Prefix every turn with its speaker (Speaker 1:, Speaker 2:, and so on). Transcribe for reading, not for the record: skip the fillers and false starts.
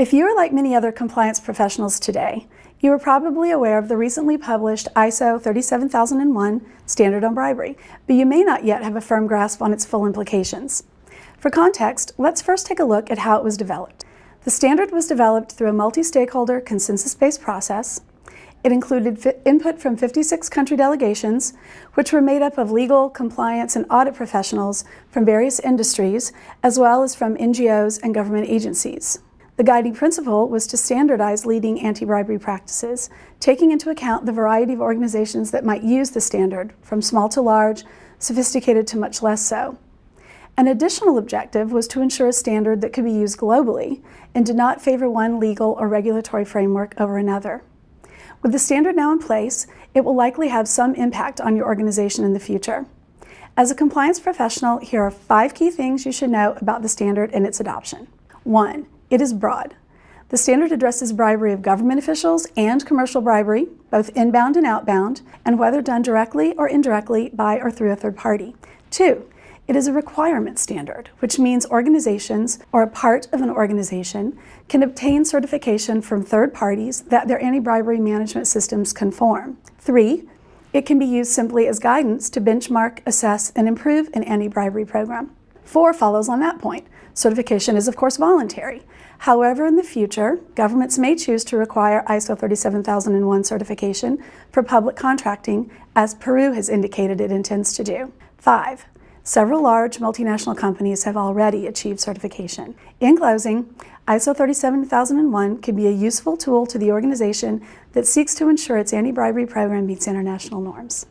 Speaker 1: If you are like many other compliance professionals today, you are probably aware of the recently published ISO 37001 Standard on Bribery, but you may not yet have a firm grasp on its full implications. For context, let's first take a look at how it was developed. The standard was developed through a multi-stakeholder, consensus-based process. It included input from 56 country delegations, which were made up of legal, compliance, and audit professionals from various industries, as well as from NGOs and government agencies. The guiding principle was to standardize leading anti-bribery practices, taking into account the variety of organizations that might use the standard, from small to large, sophisticated to much less so. An additional objective was to ensure a standard that could be used globally and did not favor one legal or regulatory framework over another. With the standard now in place, it will likely have some impact on your organization in the future. As a compliance professional, here are 5 key things you should know about the standard and its adoption. 1. It is broad. The standard addresses bribery of government officials and commercial bribery, both inbound and outbound, and whether done directly or indirectly by or through a third party. 2. It is a requirement standard, which means organizations or a part of an organization can obtain certification from third parties that their anti-bribery management systems conform. 3. It can be used simply as guidance to benchmark, assess, and improve an anti-bribery program. 4 follows on that point. Certification is, of course, voluntary. However, in the future, governments may choose to require ISO 37001 certification for public contracting, as Peru has indicated it intends to do. 5. Several large multinational companies have already achieved certification. In closing, ISO 37001 can be a useful tool to the organization that seeks to ensure its anti-bribery program meets international norms.